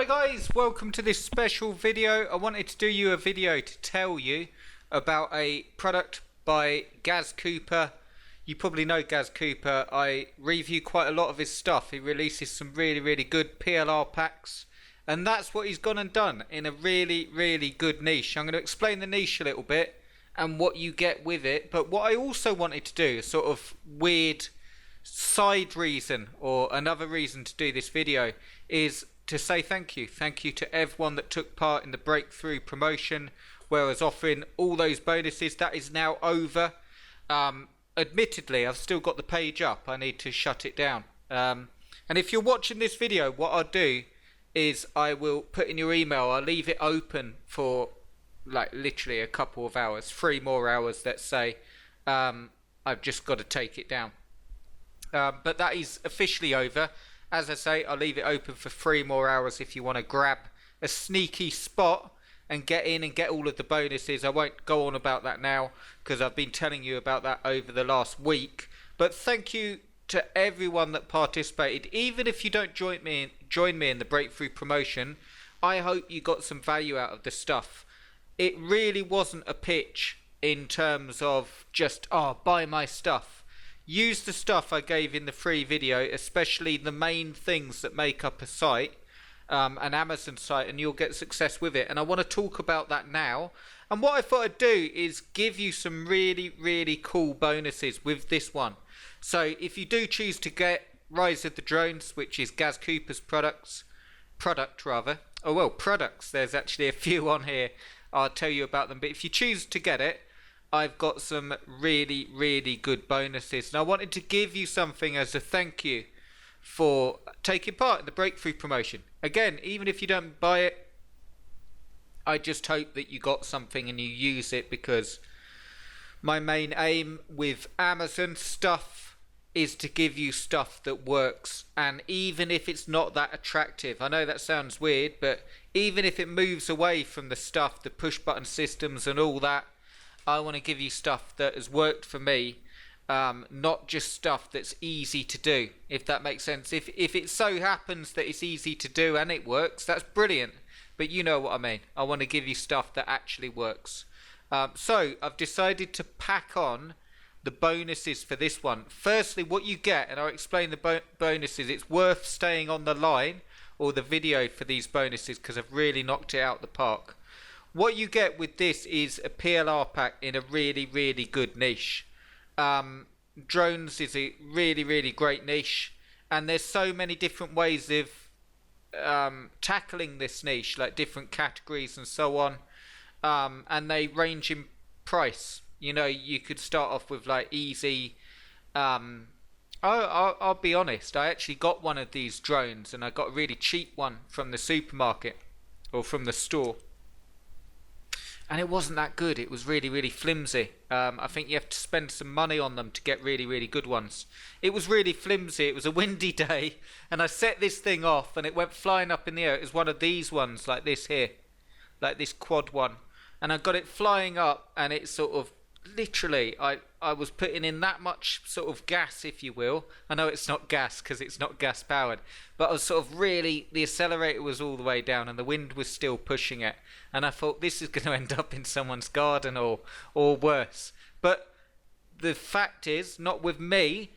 guys, welcome to this special video. I wanted to do you a video to tell you about a product by Gaz Cooper. You probably know Gaz Cooper. I review quite a lot of his stuff. He releases some really good PLR packs, and that's what he's gone and done in a really good niche. I'm going to explain the niche a little bit and what you get with it, but what I also wanted to do, a sort of weird side reason or another reason to do this video, is to say thank you to everyone that took part in the breakthrough promotion where I was offering all those bonuses. That is now over. Admittedly, I've still got the page up. I need to shut it down, and if you're watching this video, what I'll do is I will put in your email, I'll leave it open for like literally a couple of hours, 3 more hours, let's say. I've just got to take it down, but that is officially over. As I say, I'll leave it open for 3 more hours if you want to grab a sneaky spot and get in and get all of the bonuses. I won't go on about that now because I've been telling you about that over the last week. But thank you to everyone that participated. Even if you don't join me in the breakthrough promotion, I hope you got some value out of the stuff. It really wasn't a pitch in terms of just, oh, buy my stuff. Use the stuff I gave in the free video, especially the main things that make up a site, an Amazon site, and you'll get success with it. And I want to talk about that now. And what I thought I'd do is give you some really cool bonuses with this one. So if you do choose to get Rise of the Drones, which is Gaz Cooper's products, there's actually a few on here. I'll tell you about them. But if you choose to get it, I've got some really good bonuses, and I wanted to give you something as a thank you for taking part in the breakthrough promotion. Again, even if you don't buy it, I just hope that you got something and you use it, because my main aim with Amazon stuff is to give you stuff that works. And even if it's not that attractive, I know that sounds weird, but even if it moves away from the stuff, the push button systems and all that, I want to give you stuff that has worked for me, not just stuff that's easy to do, if that makes sense. If it so happens that it's easy to do and it works, that's brilliant. But you know what I mean. I want to give you stuff that actually works. So I've decided to pack on the bonuses for this one. Firstly, what you get, and I'll explain the bonuses. It's worth staying on the line or the video for these bonuses because I've really knocked it out the park. What you get with this is a PLR pack in a really good niche. Drones is a really great niche, and there's so many different ways of tackling this niche, like different categories and so on, and they range in price. You know, you could start off with like easy. I'll be honest, I actually got one of these drones, and I got a really cheap one from the supermarket or from the store. And it wasn't that good. It was really flimsy. I think you have to spend some money on them to get really good ones. It was really flimsy. It was a windy day, and I set this thing off and it went flying up in the air. It was one of these ones, like this here, like this quad one, and I got it flying up, and it sort of literally, I was putting in that much sort of gas, if you will. I know it's not gas because it's not gas powered, but I was sort of really, the accelerator was all the way down and the wind was still pushing it, and I thought this is going to end up in someone's garden or worse. But the fact is, not with me.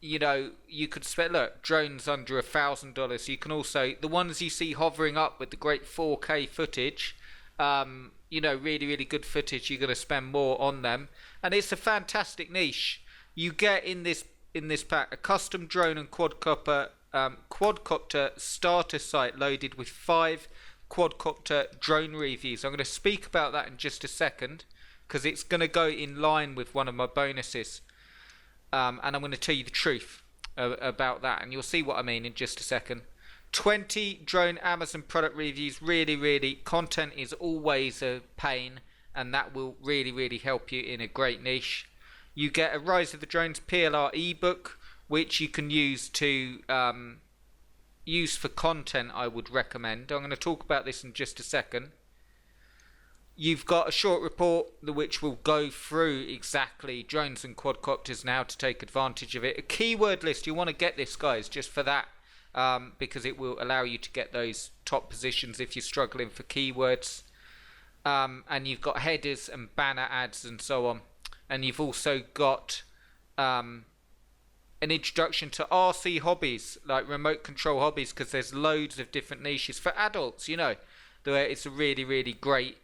You know, you could spend, look, drones under $1,000. You can also, the ones you see hovering up with the great 4K footage, you know, really good footage, you're going to spend more on them. And it's a fantastic niche. You get in this pack a custom drone and quadcopter starter site loaded with 5 quadcopter drone reviews. I'm going to speak about that in just a second because it's going to go in line with one of my bonuses, and I'm going to tell you the truth about that, and you'll see what I mean in just a second. 20 drone Amazon product reviews. Really content is always a pain, and that will really help you in a great niche. You get a Rise of the Drones PLR ebook, which you can use to use for content. I would recommend. I'm going to talk about this in just a second. You've got a short report which will go through exactly drones and quadcopters and how to take advantage of it. A keyword list. You want to get this, guys, just for that. because it will allow you to get those top positions if you're struggling for keywords. And you've got headers and banner ads and so on. And you've also got an introduction to RC hobbies, like remote control hobbies, because there's loads of different niches for adults, you know. It's a really, really great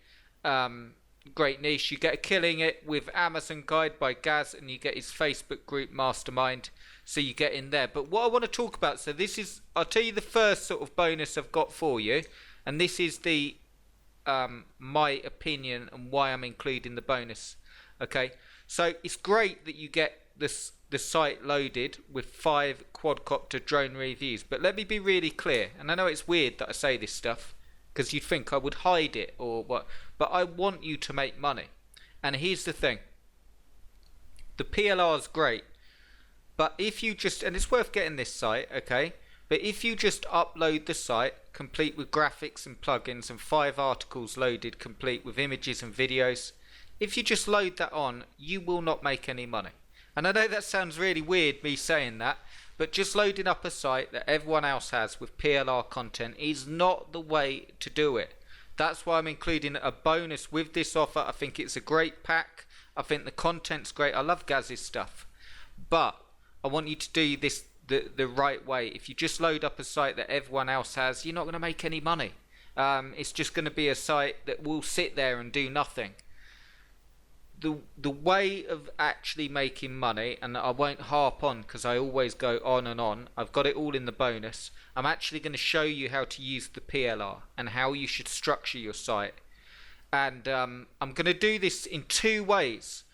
niche. You get Killing It with Amazon Guide by Gaz, and you get his Facebook group Mastermind, so you get in there. But what I want to talk about, so this is, I'll tell you the first sort of bonus I've got for you, and this is the my opinion and why I'm including the bonus. Okay, so it's great that you get the site loaded with 5 quadcopter drone reviews, but let me be really clear, and I know it's weird that I say this stuff because you'd think I would hide it or what, but I want you to make money. And here's the thing, the PLR is great, but if you just, and it's worth getting this site, okay, but if you just upload the site complete with graphics and plugins and 5 articles loaded complete with images and videos, if you just load that on, you will not make any money. And I know that sounds really weird, me saying that, but just loading up a site that everyone else has with PLR content is not the way to do it. That's why I'm including a bonus with this offer. I think it's a great pack. I think the content's great. I love Gaz's stuff. But I want you to do this the right way. If you just load up a site that everyone else has, you're not going to make any money. It's just going to be a site that will sit there and do nothing. The way of actually making money, and I won't harp on because I always go on and on, I've got it all in the bonus. I'm actually going to show you how to use the PLR and how you should structure your site. And I'm going to do this in 2 ways.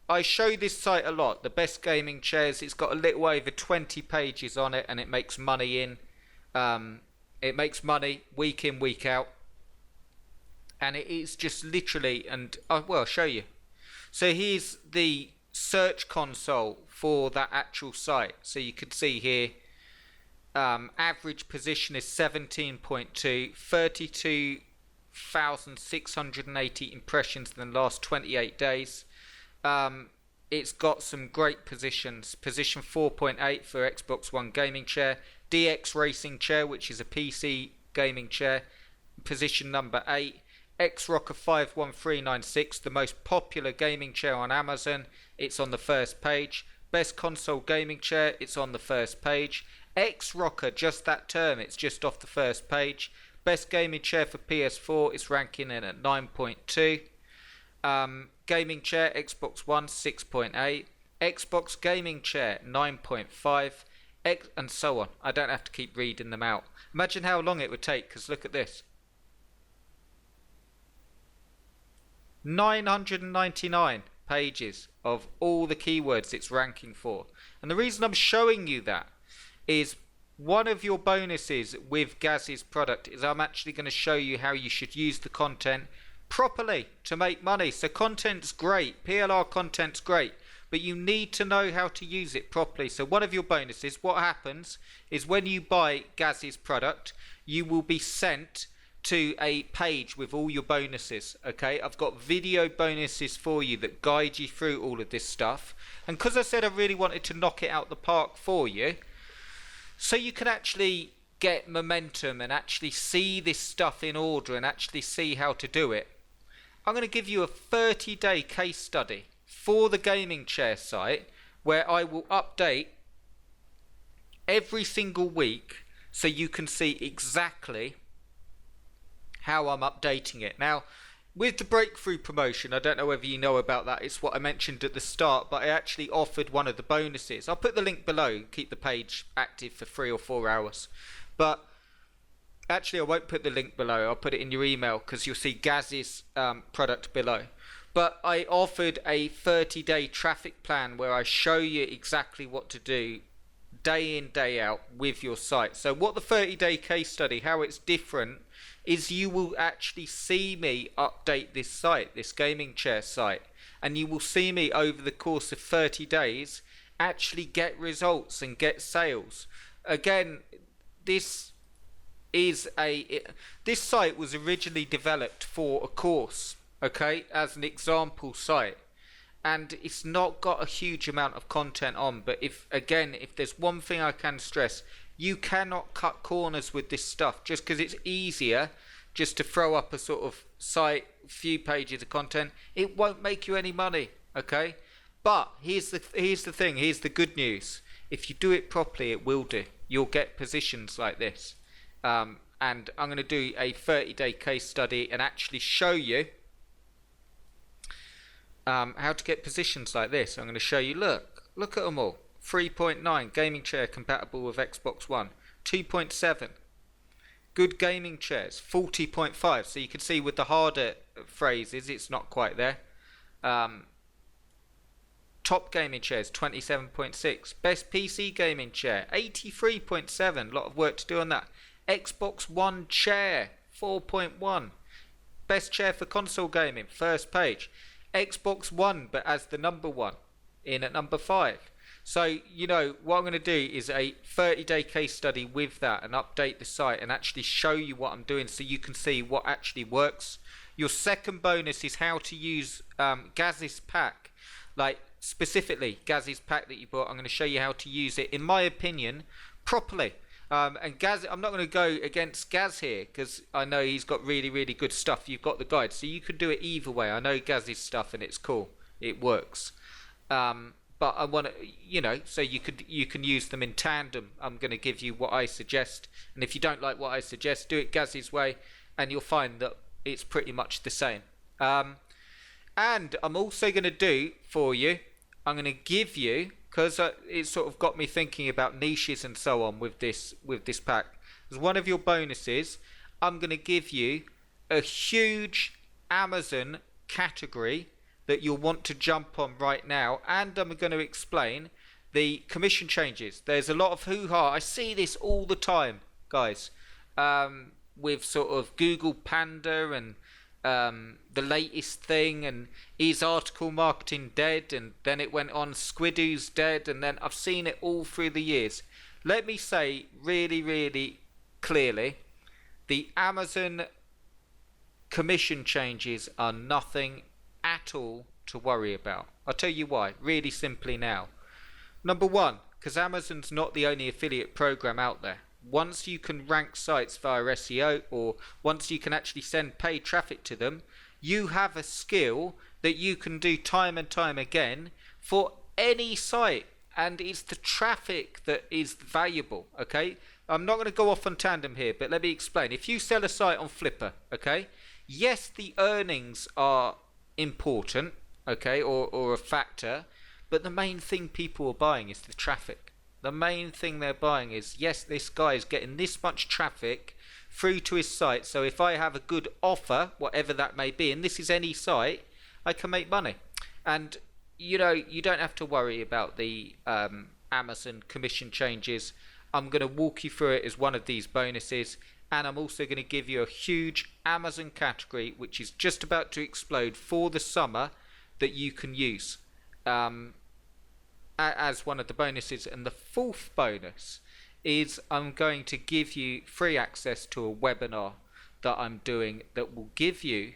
I show this site a lot, the Best Gaming Chairs. It's got a little over 20 pages on it, and it makes money it makes money week in, week out. And it is just literally, and I'll show you. So here's the search console for that actual site. So you can see here, average position is 17.2, 32,680 impressions in the last 28 days. It's got some great positions. Position 4.8 for Xbox One gaming chair. DX Racing chair, which is a PC gaming chair. Position number 8. X-Rocker 51396, the most popular gaming chair on Amazon. It's on the first page. Best console gaming chair, it's on the first page. X-Rocker, just that term, it's just off the first page. Best gaming chair for PS4, it's ranking in at 9.2. Gaming chair, Xbox One 6.8. Xbox gaming chair 9.5. And so on. I don't have to keep reading them out. Imagine how long it would take, because look at this. 999 pages of all the keywords it's ranking for. And the reason I'm showing you that is one of your bonuses with Gaz's product is I'm actually going to show you how you should use the content properly to make money. So content's great, PLR content's great, but you need to know how to use it properly. So one of your bonuses, what happens is when you buy Gaz's product, you will be sent to a page with all your bonuses. Okay, I've got video bonuses for you that guide you through all of this stuff, and because I said I really wanted to knock it out the park for you, so you can actually get momentum and actually see this stuff in order and actually see how to do it, I'm going to give you a 30-day case study for the gaming chair site where I will update every single week so you can see exactly how I'm updating it. Now, with the breakthrough promotion, I don't know whether you know about that, it's what I mentioned at the start, but I actually offered one of the bonuses. I'll put the link below, keep the page active for 3 or 4 hours. But actually I won't put the link below, I'll put it in your email because you'll see Gaz's product below. But I offered a 30-day traffic plan where I show you exactly what to do day in, day out with your site. So what the 30-day case study, how it's different, is you will actually see me update this site, this gaming chair site, and you will see me over the course of 30 days actually get results and get sales. Again, this site was originally developed for a course, okay, as an example site, and it's not got a huge amount of content on. But if there's one thing I can stress, You cannot cut corners with this stuff just because it's easier just to throw up a sort of site, few pages of content. It won't make you any money, okay? But here's the thing, here's the good news. If you do it properly, it will do. You'll get positions like this. And I'm going to do a 30-day case study and actually show you how to get positions like this. I'm going to show you, look at them all. 3.9 gaming chair compatible with Xbox One. 2.7 good gaming chairs. 40.5, so you can see with the harder phrases it's not quite there. Top gaming chairs 27.6. Best PC gaming chair 83.7. A lot of work to do on that. Xbox One chair 4.1. Best chair for console gaming, first page. Xbox One, but as the number one, in at number 5. So, you know, what I'm going to do is a 30-day case study with that and update the site and actually show you what I'm doing so you can see what actually works. Your second bonus is how to use Gaz's pack. Like, specifically, Gaz's pack that you bought, I'm going to show you how to use it, in my opinion, properly. And Gaz, I'm not going to go against Gaz here because I know he's got really, really good stuff. You've got the guide, so you could do it either way. I know Gaz's stuff and it's cool. It works. But I want to, you know, so you can use them in tandem. I'm going to give you what I suggest, and if you don't like what I suggest, do it Gaz's way, and you'll find that it's pretty much the same. And I'm also going to do for you, I'm going to give you, because it sort of got me thinking about niches and so on with this pack. As one of your bonuses, I'm going to give you a huge Amazon category that you'll want to jump on right now, and I'm going to explain the commission changes. There's a lot of hoo-ha. I see this all the time, guys, with sort of Google Panda and the latest thing, and is article marketing dead? And then it went on Squidoo's dead, and then I've seen it all through the years. Let me say really, really clearly, the Amazon commission changes are nothing at all to worry about. I'll tell you why, really simply now. Number one, because Amazon's not the only affiliate program out there. Once you can rank sites via SEO, or once you can actually send paid traffic to them, you have a skill that you can do time and time again for any site, and it's the traffic that is valuable. Okay, I'm not going to go off on tandem here, but let me explain. If you sell a site on Flipper, okay, yes, the earnings are important, okay, or a factor, but the main thing people are buying is the traffic. The main thing they're buying is, yes, this guy is getting this much traffic through to his site, so if I have a good offer, whatever that may be, and this is any site, I can make money. And you know, you don't have to worry about the Amazon commission changes. I'm going to walk you through it as one of these bonuses, and I'm also going to give you a huge Amazon category which is just about to explode for the summer that you can use as one of the bonuses. And the fourth bonus is I'm going to give you free access to a webinar that I'm doing that will give you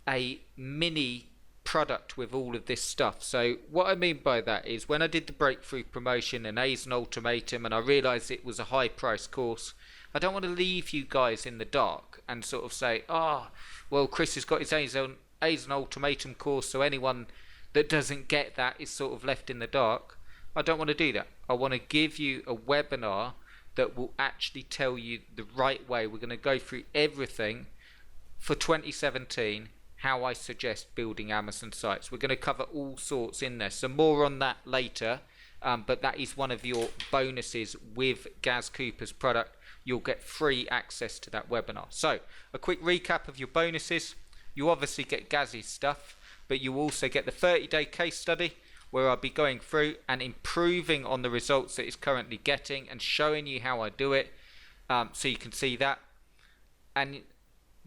a mini product with all of this stuff. So what I mean by that is, when I did the breakthrough promotion and A's an ultimatum, and I realized it was a high price course, I don't want to leave you guys in the dark and sort of say, well, Chris has got his A's an ultimatum course, so anyone that doesn't get that is sort of left in the dark. I don't want to do that. I want to give you a webinar that will actually tell you the right way. We're going to go through everything for 2017, how I suggest building Amazon sites. We're going to cover all sorts in there. So more on that later, but that is one of your bonuses with Gaz Cooper's product. You'll get free access to that webinar. So a quick recap of your bonuses. You obviously get Gaz's stuff, but you also get the 30-day case study where I'll be going through and improving on the results that it's currently getting and showing you how I do it, so you can see that. And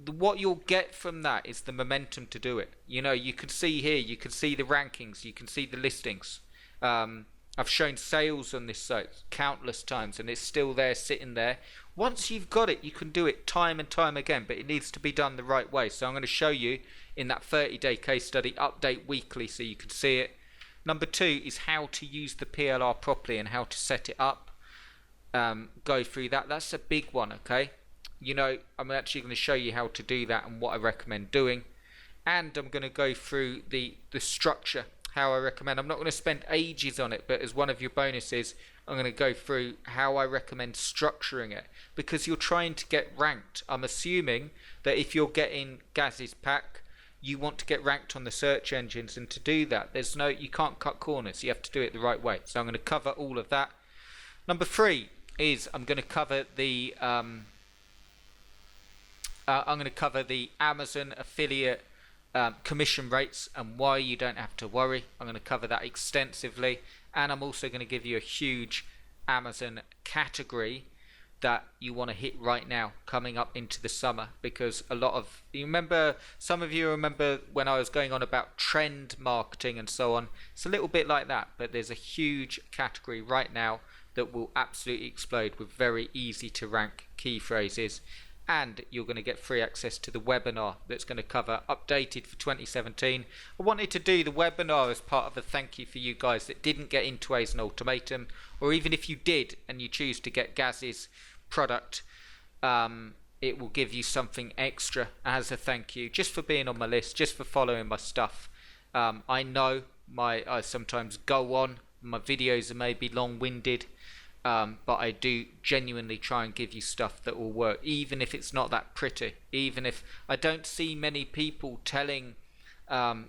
what you'll get from that is the momentum to do it. You know, you can see here, you can see the rankings, you can see the listings. I've shown sales on this site countless times, and it's still there, sitting there. Once you've got it, you can do it time and time again, but it needs to be done the right way. So I'm going to show you in that 30-day case study, update weekly so you can see it. Number 2 is how to use the PLR properly and how to set it up. go through that. That's a big one, okay? You know, I'm actually going to show you how to do that and what I recommend doing. And I'm going to go through the structure, how I recommend. I'm not going to spend ages on it, but as one of your bonuses, I'm going to go through how I recommend structuring it, because you're trying to get ranked. I'm assuming that if you're getting Gaz's pack, you want to get ranked on the search engines, and to do that, you can't cut corners. You have to do it the right way. So I'm going to cover all of that. Number 3 is I'm going to cover the Amazon affiliate commission rates and why you don't have to worry. I'm going to cover that extensively, and I'm also going to give you a huge Amazon category that you want to hit right now coming up into the summer, because some of you remember when I was going on about trend marketing and so on. It's a little bit like that, but there's a huge category right now that will absolutely explode with very easy to rank key phrases. And you're going to get free access to the webinar that's going to cover updated for 2017. I wanted to do the webinar as part of a thank you for you guys that didn't get into A's and Ultimatum, or even if you did and you choose to get Gaz's product, it will give you something extra as a thank you, just for being on my list, just for following my stuff. I know I sometimes go on, my videos are maybe long-winded, but I do genuinely try and give you stuff that will work, even if it's not that pretty, even if I don't see many people telling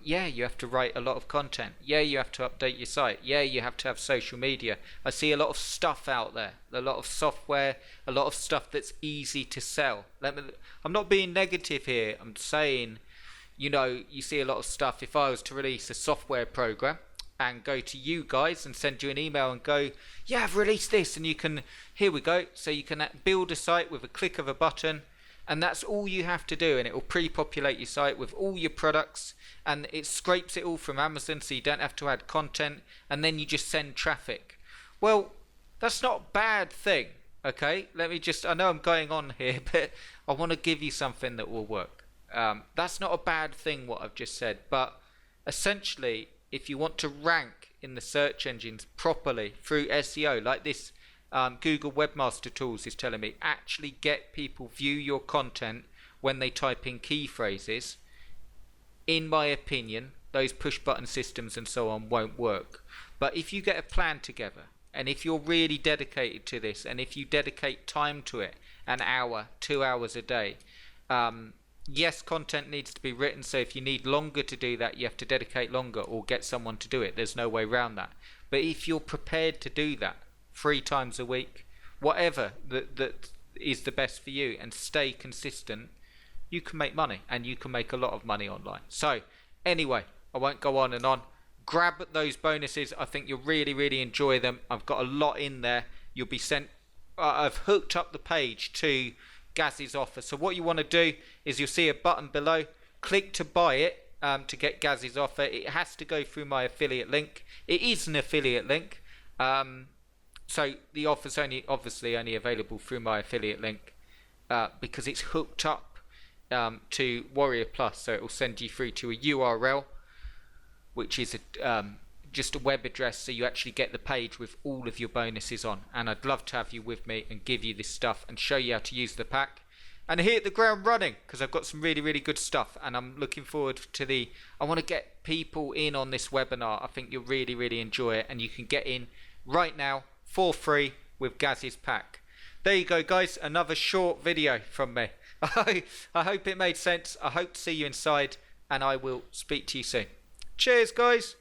yeah, you have to write a lot of content, yeah, you have to update your site, yeah, you have to have social media. I see a lot of stuff out there, a lot of software, a lot of stuff that's easy to sell. I'm not being negative here, I'm saying, you know, you see a lot of stuff. If I was to release a software program and go to you guys and send you an email and go, yeah, I've released this, and you can, here we go, so you can build a site with a click of a button, and that's all you have to do, and it will pre-populate your site with all your products, and it scrapes it all from Amazon, so you don't have to add content, and then you just send traffic. Well, that's not a bad thing, okay? I know I'm going on here, but I want to give you something that will work. That's not a bad thing what I've just said, but essentially, if you want to rank in the search engines properly through SEO, like this Google Webmaster Tools is telling me, actually get people view your content when they type in key phrases, in my opinion, those push button systems and so on won't work. But if you get a plan together, and if you're really dedicated to this, and if you dedicate time to it, an hour, 2 hours a day, yes, content needs to be written, so if you need longer to do that, you have to dedicate longer or get someone to do it. There's no way around that. But if you're prepared to do that 3 times a week, whatever that is the best for you, and stay consistent, you can make money, and you can make a lot of money online. So anyway, I won't go on and on. Grab those bonuses. I think you'll really, really enjoy them. I've got a lot in there. You'll be sent, I've hooked up the page to Gaz's offer. So what you want to do is you'll see a button below. Click to buy it to get Gaz's offer. It has to go through my affiliate link. It is an affiliate link. So the offer's obviously only available through my affiliate link because it's hooked up to Warrior Plus. So it will send you through to a URL, which is just a web address, so you actually get the page with all of your bonuses on. And I'd love to have you with me and give you this stuff and show you how to use the pack and hit the ground running, because I've got some really, really good stuff, and I'm looking forward to I want to get people in on this webinar. I think you'll really, really enjoy it, and you can get in right now for free with Gaz's pack. There you go, guys, another short video from me. I hope it made sense. I hope to see you inside, and I will speak to you soon. Cheers, guys.